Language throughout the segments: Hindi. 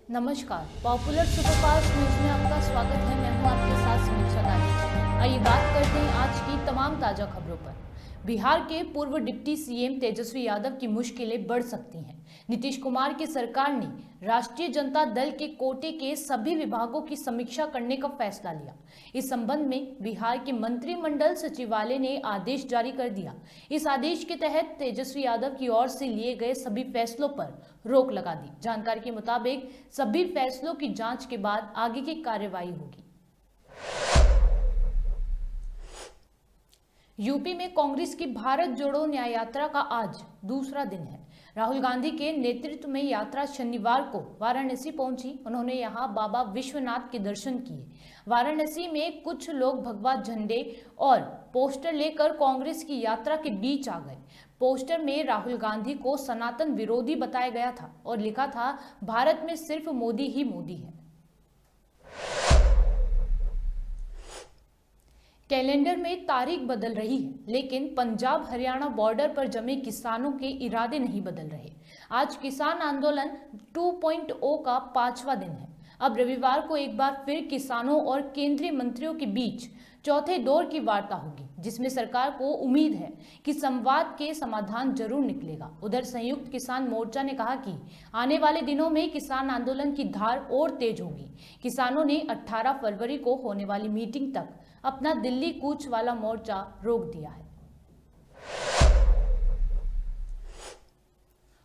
नमस्कार, पॉपुलर सुपरफास्ट न्यूज में आपका स्वागत है। मैं हूं आपके साथ समीक्षा दानी। आइए बात करते हैं आज की तमाम ताजा खबरों पर। बिहार के पूर्व डिप्टी सीएम तेजस्वी यादव की मुश्किलें बढ़ सकती हैं। नीतीश कुमार की सरकार ने राष्ट्रीय जनता दल के कोटे के सभी विभागों की समीक्षा करने का फैसला लिया। इस संबंध में बिहार के मंत्रिमंडल सचिवालय ने आदेश जारी कर दिया। इस आदेश के तहत तेजस्वी यादव की ओर से लिए गए सभी फैसलों पर रोक लगा दी। जानकारी के मुताबिक सभी फैसलों की जांच के बाद आगे की कार्रवाई होगी। यूपी में कांग्रेस की भारत जोड़ो न्याय यात्रा का आज दूसरा दिन है। राहुल गांधी के नेतृत्व में यात्रा शनिवार को वाराणसी पहुंची। उन्होंने यहां बाबा विश्वनाथ के दर्शन किए। वाराणसी में कुछ लोग भगवा झंडे और पोस्टर लेकर कांग्रेस की यात्रा के बीच आ गए। पोस्टर में राहुल गांधी को सनातन विरोधी बताया गया था और लिखा था, भारत में सिर्फ मोदी ही मोदी है। कैलेंडर में तारीख बदल रही है, लेकिन पंजाब हरियाणा बॉर्डर पर जमे किसानों के इरादे नहीं बदल रहे। आज किसान आंदोलन 2.0 का 5वां दिन है। अब रविवार को एक बार फिर किसानों और केंद्रीय मंत्रियों के बीच चौथे दौर की वार्ता होगी, जिसमें सरकार को उम्मीद है कि संवाद के समाधान जरूर निकलेगा। उधर संयुक्त किसान मोर्चा ने कहा कि आने वाले दिनों में किसान आंदोलन की धार और तेज होगी। किसानों ने 18 फरवरी को होने वाली मीटिंग तक अपना दिल्ली कूच वाला मोर्चा रोक दिया है।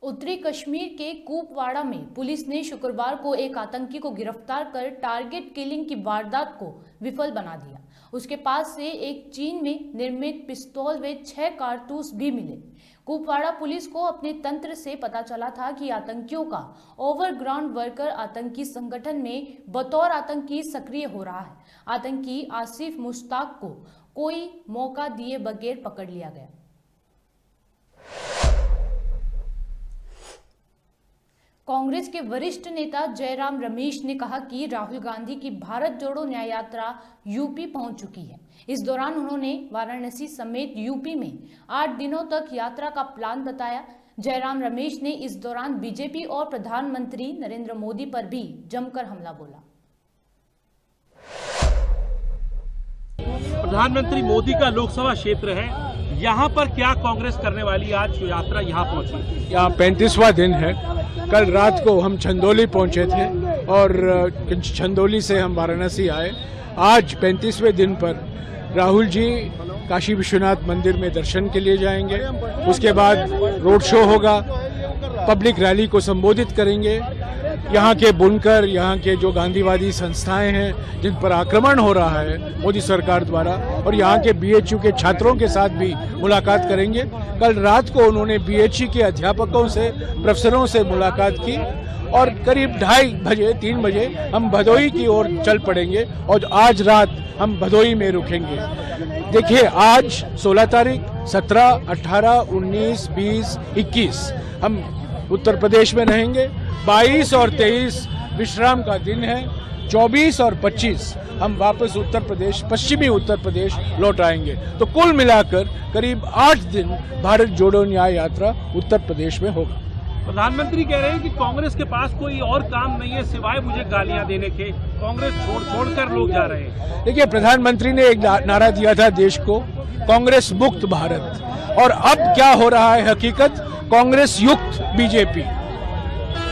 उत्तरी कश्मीर के कुपवाड़ा में पुलिस ने शुक्रवार को एक आतंकी को गिरफ्तार कर टारगेट किलिंग की वारदात को विफल बना दिया। उसके पास से एक चीन में निर्मित पिस्तौल व 6 कारतूस भी मिले। कुपवाड़ा पुलिस को अपने तंत्र से पता चला था कि आतंकियों का ओवरग्राउंड वर्कर आतंकी संगठन में बतौर आतंकी सक्रिय हो रहा है। आतंकी आसिफ मुश्ताक को कोई मौका दिए बगैर पकड़ लिया गया। कांग्रेस के वरिष्ठ नेता जयराम रमेश ने कहा कि राहुल गांधी की भारत जोड़ो न्याय यात्रा यूपी पहुंच चुकी है। इस दौरान उन्होंने वाराणसी समेत यूपी में 8 दिनों तक यात्रा का प्लान बताया। जयराम रमेश ने इस दौरान बीजेपी और प्रधानमंत्री नरेंद्र मोदी पर भी जमकर हमला बोला। प्रधानमंत्री मोदी का लोकसभा क्षेत्र है, यहाँ पर क्या कांग्रेस करने वाली आज यात्रा यहाँ पहुंची? यहाँ 35वां दिन है। कल रात को हम चंदौली पहुंचे थे और चंदौली से हम वाराणसी आए। आज 35वें दिन पर राहुल जी काशी विश्वनाथ मंदिर में दर्शन के लिए जाएंगे। उसके बाद रोड शो होगा, पब्लिक रैली को संबोधित करेंगे। यहाँ के बुनकर, यहाँ के जो गांधीवादी संस्थाएं हैं जिन पर आक्रमण हो रहा है मोदी सरकार द्वारा, और यहाँ के बीएचयू के छात्रों के साथ भी मुलाकात करेंगे। कल रात को उन्होंने बीएचयू के अध्यापकों से, प्रोफेसरों से मुलाकात की और करीब 2:30-3 बजे हम भदोही की ओर चल पड़ेंगे और आज रात हम भदोही में रुकेंगे। देखिए, आज 16 तारीख, 17, 18, 19, 20, 21 हम उत्तर प्रदेश में रहेंगे। 22 और 23 विश्राम का दिन है। 24 और 25 हम वापस उत्तर प्रदेश, पश्चिमी उत्तर प्रदेश लौट आएंगे। तो कुल मिलाकर करीब 8 दिन भारत जोड़ो न्याय यात्रा उत्तर प्रदेश में होगा। प्रधानमंत्री कह रहे हैं कि कांग्रेस के पास कोई और काम नहीं है सिवाय मुझे गालियां देने के। कांग्रेस छोड़कर लोग जा रहे हैं। देखिए, प्रधानमंत्री ने एक नारा दिया था देश को, कांग्रेस मुक्त भारत, और अब क्या हो रहा है हकीकत, कांग्रेस युक्त बीजेपी।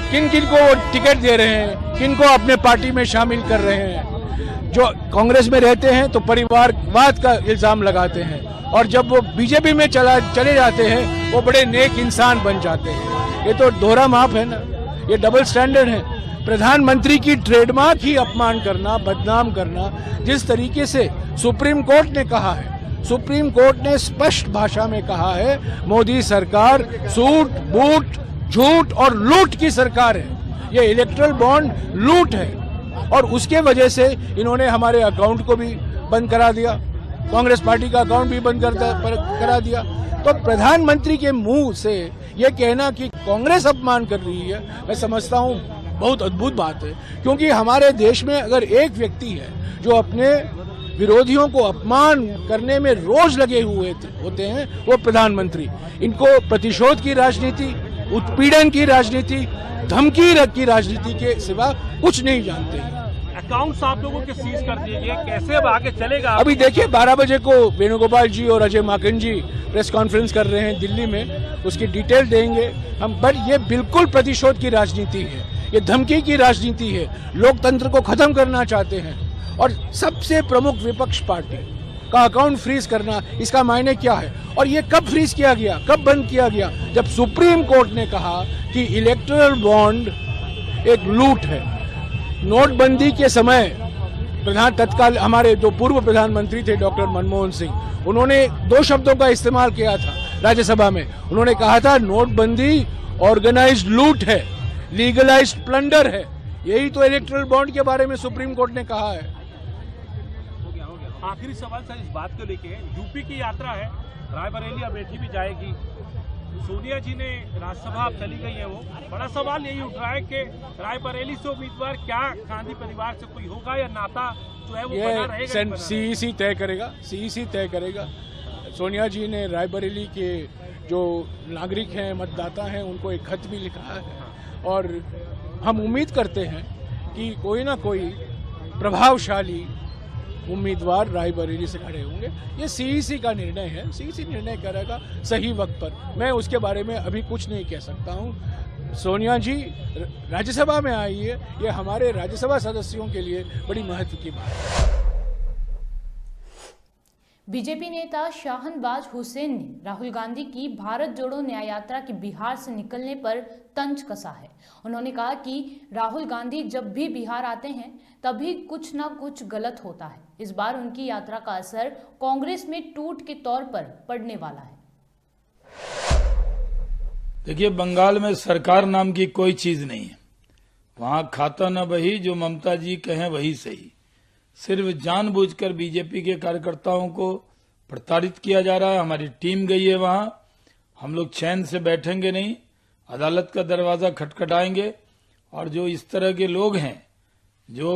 किन किन को टिकट दे रहे हैं, किन को अपने पार्टी में शामिल कर रहे हैं। जो कांग्रेस में रहते हैं तो परिवारवाद का इल्जाम लगाते हैं, और जब वो बीजेपी में चले जाते हैं वो बड़े नेक इंसान बन जाते हैं। ये तो दोहरा माप है ना, ये डबल स्टैंडर्ड है। प्रधानमंत्री की ट्रेडमार्क ही अपमान करना, बदनाम करना। जिस तरीके से सुप्रीम कोर्ट ने कहा है, सुप्रीम कोर्ट ने स्पष्ट भाषा में कहा है, मोदी सरकार सूट बूट झूठ और लूट की सरकार है। ये इलेक्ट्रल बॉन्ड लूट है और उसके वजह से इन्होंने हमारे अकाउंट को भी बंद करा दिया, कांग्रेस पार्टी का अकाउंट भी बंद करा दिया। तो प्रधानमंत्री के मुंह से ये कहना कि कांग्रेस अपमान कर रही है, मैं समझता हूँ बहुत अद्भुत बात है। क्योंकि हमारे देश में अगर एक व्यक्ति है जो अपने विरोधियों को अपमान करने में रोज लगे हुए होते हैं, वो प्रधानमंत्री। इनको प्रतिशोध की राजनीति, उत्पीड़न की राजनीति धमकी की राजनीति के सिवा कुछ नहीं जानते हैं। अकाउंट्स आप लोगों के सीज कर दिए गए, कैसे अब आगे चलेगा? अभी देखिए 12 बजे को वेणुगोपाल जी और अजय माकन जी प्रेस कॉन्फ्रेंस कर रहे हैं दिल्ली में, उसकी डिटेल देंगे हम। पर ये बिल्कुल प्रतिशोध की राजनीति है, ये धमकी की राजनीति है, लोकतंत्र को खत्म करना चाहते हैं। और सबसे प्रमुख विपक्ष पार्टी का अकाउंट फ्रीज करना, इसका मायने क्या है? और ये कब फ्रीज किया गया, कब बंद किया गया? जब सुप्रीम कोर्ट ने कहा कि इलेक्टोरल बॉन्ड एक लूट है। नोटबंदी के समय तत्काल हमारे जो पूर्व प्रधानमंत्री थे डॉक्टर मनमोहन सिंह, उन्होंने 2 शब्दों का इस्तेमाल किया था राज्यसभा में। उन्होंने कहा था नोटबंदी ऑर्गेनाइज्ड लूट है, लीगलाइज्ड प्लंडर है। यही तो इलेक्टोरल बॉन्ड के बारे में सुप्रीम कोर्ट ने कहा है। आखिरी सवाल सर इस बात को लेके, यूपी की यात्रा है, रायबरेली अमेठी भी जाएगी, सोनिया जी ने राज्यसभा अब चली गई है, वो बड़ा सवाल यही उठ रहा है कि रायबरेली से उम्मीदवार क्या गांधी परिवार से कोई होगा या नाता जो है वो बना रहेगा? सीईसी तय करेगा, सीईसी तय करेगा। सोनिया जी ने रायबरेली के जो नागरिक हैं, मतदाता हैं, उनको एक खत भी लिखा है और हम उम्मीद करते हैं कि कोई ना कोई प्रभावशाली उम्मीदवार रायबरेली से खड़े होंगे। ये सीईसी का निर्णय है, सीईसी निर्णय करेगा सही वक्त पर। मैं उसके बारे में अभी कुछ नहीं कह सकता हूँ। सोनिया जी राज्यसभा में आई है, ये हमारे राज्यसभा सदस्यों के लिए बड़ी महत्व की बात है। बीजेपी नेता शाहनवाज हुसैन ने राहुल गांधी की भारत जोड़ो न्याय यात्रा के बिहार से निकलने पर तंज कसा है। उन्होंने कहा कि राहुल गांधी जब भी बिहार आते हैं तभी कुछ ना कुछ गलत होता है। इस बार उनकी यात्रा का असर कांग्रेस में टूट के तौर पर पड़ने वाला है। देखिए, बंगाल में सरकार नाम की कोई चीज नहीं है। वहां खाता न बही, जो ममता जी कहें वही सही। सिर्फ जानबूझकर बीजेपी के कार्यकर्ताओं को प्रताड़ित किया जा रहा है। हमारी टीम गई है वहां, हम लोग चैन से बैठेंगे नहीं, अदालत का दरवाजा खटखटाएंगे। और जो इस तरह के लोग हैं जो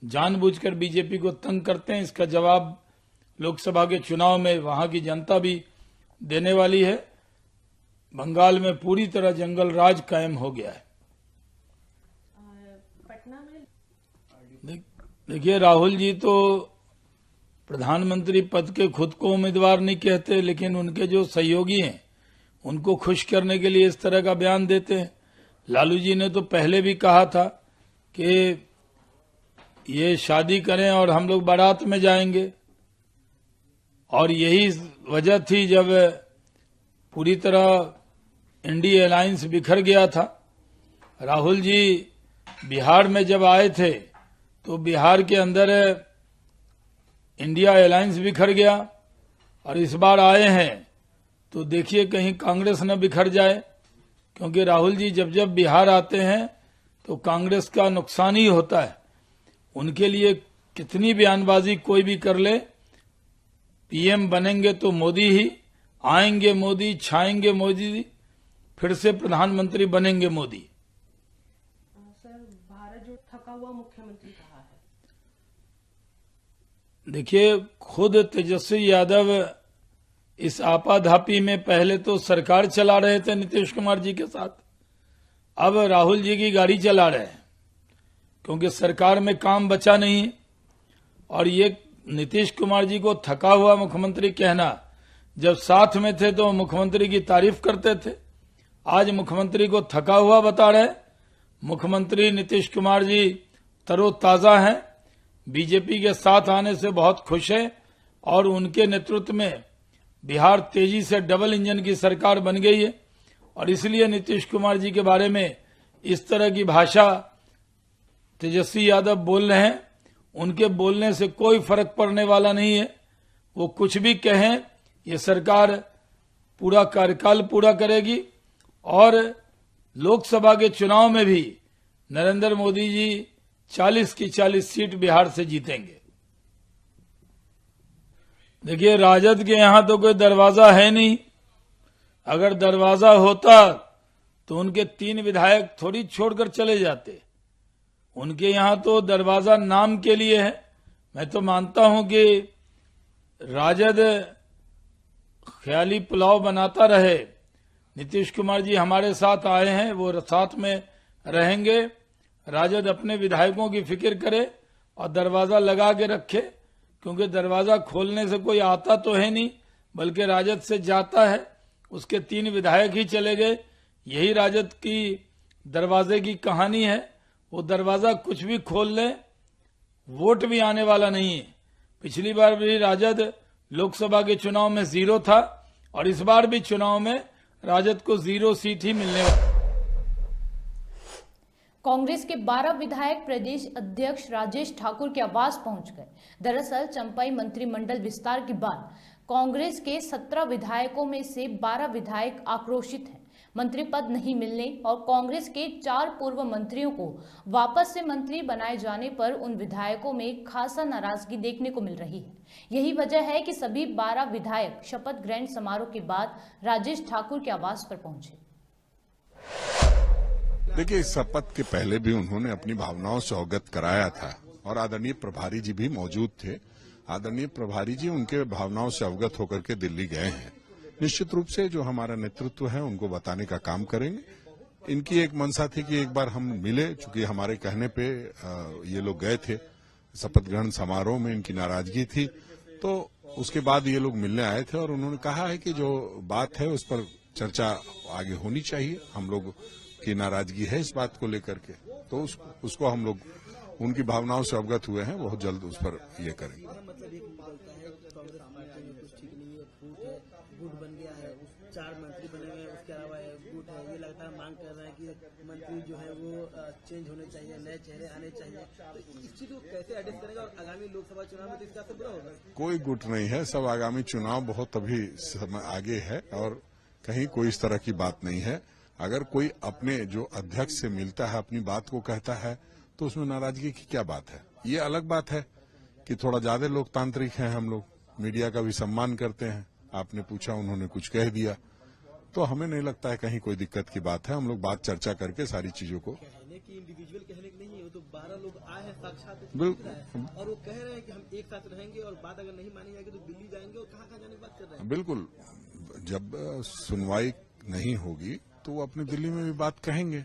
जानबूझकर बीजेपी को तंग करते हैं, इसका जवाब लोकसभा के चुनाव में वहां की जनता भी देने वाली है। बंगाल में पूरी तरह जंगल राज कायम हो गया है। देखिए, राहुल जी तो प्रधानमंत्री पद के खुद को उम्मीदवार नहीं कहते, लेकिन उनके जो सहयोगी हैं उनको खुश करने के लिए इस तरह का बयान देते हैं। लालू जी ने तो पहले भी कहा था कि ये शादी करें और हम लोग बारात में जाएंगे, और यही वजह थी जब पूरी तरह इंडिया अलायंस बिखर गया था। राहुल जी बिहार में जब आए थे तो बिहार के अंदर इंडिया अलायंस बिखर गया, और इस बार आए हैं तो देखिए कहीं कांग्रेस न बिखर जाए, क्योंकि राहुल जी जब जब बिहार आते हैं तो कांग्रेस का नुकसान ही होता है। उनके लिए कितनी बयानबाजी कोई भी कर ले, पीएम बनेंगे तो मोदी ही, आएंगे मोदी, छाएंगे मोदी, फिर से प्रधानमंत्री बनेंगे मोदी। सर, भारत जो थका हुआ मुख्यमंत्री कहा है। देखिए, खुद तेजस्वी यादव इस आपाधापी में पहले तो सरकार चला रहे थे नीतीश कुमार जी के साथ, अब राहुल जी की गाड़ी चला रहे हैं, क्योंकि सरकार में काम बचा नहीं। और ये नीतीश कुमार जी को थका हुआ मुख्यमंत्री कहना, जब साथ में थे तो मुख्यमंत्री की तारीफ करते थे, आज मुख्यमंत्री को थका हुआ बता रहे। मुख्यमंत्री नीतीश कुमार जी तरोताजा हैं, बीजेपी के साथ आने से बहुत खुश हैं, और उनके नेतृत्व में बिहार तेजी से डबल इंजन की सरकार बन गई है। और इसलिए नीतीश कुमार जी के बारे में इस तरह की भाषा तेजस्वी यादव बोल रहे हैं, उनके बोलने से कोई फर्क पड़ने वाला नहीं है। वो कुछ भी कहें, ये सरकार पूरा कार्यकाल पूरा करेगी, और लोकसभा के चुनाव में भी नरेंद्र मोदी जी 40 की 40 सीट बिहार से जीतेंगे। देखिए, राजद के यहां तो कोई दरवाजा है नहीं। अगर दरवाजा होता तो उनके 3 विधायक थोड़ी छोड़कर चले जाते। उनके यहां तो दरवाजा नाम के लिए है। मैं तो मानता हूं कि राजद ख्याली पुलाव बनाता रहे। नीतीश कुमार जी हमारे साथ आए हैं, वो साथ में रहेंगे। राजद अपने विधायकों की फिक्र करे और दरवाजा लगा के रखे, क्योंकि दरवाजा खोलने से कोई आता तो है नहीं, बल्कि राजद से जाता है। उसके 3 विधायक ही चले गए। यही राजद की दरवाजे की कहानी है। वो दरवाजा कुछ भी खोल ले, वोट भी आने वाला नहीं है। पिछली बार भी राजद लोकसभा के चुनाव में 0 था और इस बार भी चुनाव में राजद को 0 सीट ही मिलने वाली। कांग्रेस के 12 विधायक प्रदेश अध्यक्ष राजेश ठाकुर के आवास पहुंच गए। दरअसल चंपाई मंत्रिमंडल विस्तार के बाद कांग्रेस के 17 विधायकों में से 12 विधायक आक्रोशित हैं। मंत्री पद नहीं मिलने और कांग्रेस के 4 पूर्व मंत्रियों को वापस से मंत्री बनाए जाने पर उन विधायकों में खासा नाराजगी देखने को मिल रही है। यही वजह है कि सभी 12 विधायक शपथ ग्रहण समारोह के बाद राजेश ठाकुर के आवास पर पहुंचे। देखिए, इस शपथ के पहले भी उन्होंने अपनी भावनाओं से अवगत कराया था और आदरणीय प्रभारी जी भी मौजूद थे। आदरणीय प्रभारी जी उनके भावनाओं से अवगत होकर के दिल्ली गए हैं। निश्चित रूप से जो हमारा नेतृत्व है उनको बताने का काम करेंगे। इनकी एक मंशा थी कि एक बार हम मिले, चूंकि हमारे कहने पे ये लोग गए थे शपथ ग्रहण समारोह में, इनकी नाराजगी थी, तो उसके बाद ये लोग मिलने आए थे और उन्होंने कहा है कि जो बात है उस पर चर्चा आगे होनी चाहिए। हम लोग की नाराजगी है इस बात को लेकर के, तो उसको हम लोग उनकी भावनाओं से अवगत हुए हैं, बहुत जल्द उस पर ये करेंगे। मतलब एक बोलता है कि कांग्रेस पार्टी में कुछ ठीक नहीं है, फूट है, गुट बन गया है, 4 मंत्री बने हुए हैं, उसके अलावा गुट है। ये लगातार मांग कर रहे हैं कि मंत्री जो है वो चेंज होने चाहिए, नए चेहरे आने चाहिए। तो इस चीज को कैसे एडजस्ट करेगा और आगामी लोकसभा चुनाव में तो इसका असर बुरा होगा। कोई गुट नहीं है, सब आगामी चुनाव बहुत अभी समय आगे है और कहीं कोई इस तरह की बात नहीं है। अगर कोई अपने जो अध्यक्ष से मिलता है, अपनी बात को कहता है, तो उसमें नाराजगी की क्या बात है। ये अलग बात है कि थोड़ा ज्यादा लोकतांत्रिक हैं हम लोग, मीडिया का भी सम्मान करते हैं। आपने पूछा, उन्होंने कुछ कह दिया, तो हमें नहीं लगता है कहीं कोई दिक्कत की बात है। हम लोग बात चर्चा करके सारी चीजों को कहने की इंडिविजुअल कहने की नहीं है, वो तो 12 लोग आए हैं साक्षात बिल्कुल, और वो कह रहे हैं कि हम एक साथ रहेंगे और बात अगर नहीं मानी जाएगी तो दिल्ली जाएंगे और कहाँ जाने की बात कर रहे हैं। बिल्कुल, जब सुनवाई नहीं होगी तो वो अपनी दिल्ली में भी बात कहेंगे।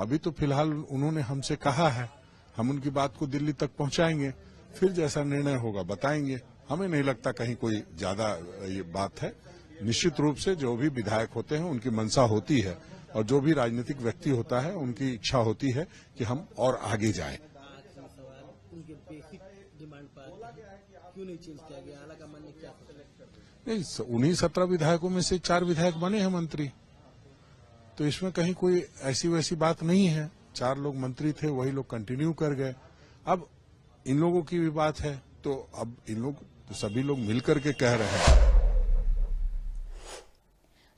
अभी तो फिलहाल उन्होंने हमसे कहा है, हम उनकी बात को दिल्ली तक पहुंचाएंगे, फिर जैसा निर्णय होगा बताएंगे। हमें नहीं लगता कहीं कोई ज्यादा ये बात है। निश्चित रूप से जो भी विधायक होते हैं उनकी मंशा होती है और जो भी राजनीतिक व्यक्ति होता है उनकी इच्छा होती है कि हम और आगे जाएं। उनके बेसिक डिमांड पर क्यों नहीं चेंज किया गया? हालांकि माननीय क्या नहीं, उन्हीं 17 विधायकों में से 4 विधायक बने हैं मंत्री, तो इसमें कहीं कोई ऐसी वैसी बात नहीं है। 4 लोग मंत्री थे, वही लोग कंटिन्यू कर गए। अब इन लोगों की भी बात है, तो अब इन लोग तो सभी लोग मिलकर के कह रहे हैं।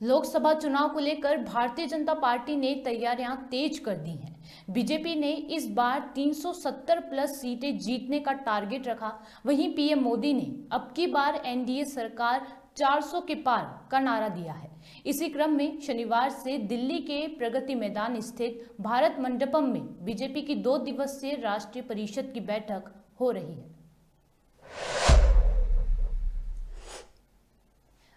लोकसभा चुनाव को लेकर भारतीय जनता पार्टी ने तैयारियां तेज कर दी हैं। बीजेपी ने इस बार 370 प्लस सीटें जीतने का टारगेट रखा। वहीं पीएम मोदी ने अब की बार एनडीए सरकार 400 के पार का नारा दिया है। इसी क्रम में शनिवार से दिल्ली के प्रगति मैदान स्थित भारत मंडपम में बीजेपी की 2 दिवसीय राष्ट्रीय परिषद की बैठक हो रही है।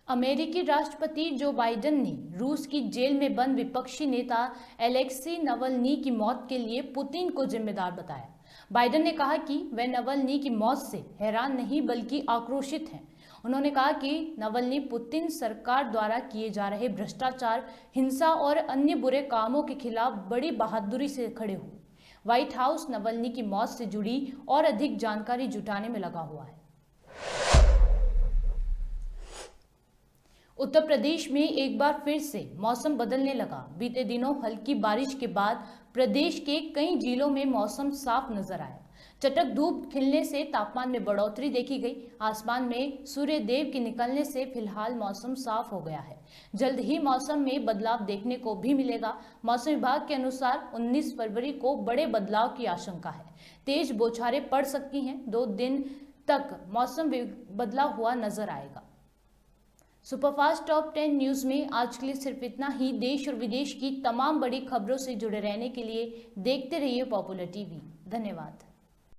अमेरिकी राष्ट्रपति जो बाइडेन ने रूस की जेल में बंद विपक्षी नेता एलेक्सी नवल्नी की मौत के लिए पुतिन को जिम्मेदार बताया। बाइडेन ने कहा कि वे नवल्नी की मौत से हैरान नहीं बल्कि आक्रोशित हैं। उन्होंने कहा कि नवल्नी पुतिन सरकार द्वारा किए जा रहे भ्रष्टाचार, हिंसा और अन्य बुरे कामों के खिलाफ बड़ी बहादुरी से खड़े हुए। व्हाइट हाउस नवल्नी की मौत से जुड़ी और अधिक जानकारी जुटाने में लगा हुआ है। उत्तर प्रदेश में एक बार फिर से मौसम बदलने लगा। बीते दिनों हल्की बारिश के बाद प्रदेश के कई जिलों में मौसम साफ नजर आया। चटक धूप खिलने से तापमान में बढ़ोतरी देखी गई। आसमान में सूर्य देव के निकलने से फिलहाल मौसम साफ हो गया है। जल्द ही मौसम में बदलाव देखने को भी मिलेगा। मौसम विभाग के अनुसार 19 फरवरी को बड़े बदलाव की आशंका है। तेज बौछारें पड़ सकती हैं। 2 दिन तक मौसम बदलाव हुआ नजर आएगा। सुपरफास्ट टॉप 10 न्यूज में आज के लिए सिर्फ इतना ही। देश और विदेश की तमाम बड़ी खबरों से जुड़े रहने के लिए देखते रहिए पॉपुलर टीवी। धन्यवाद।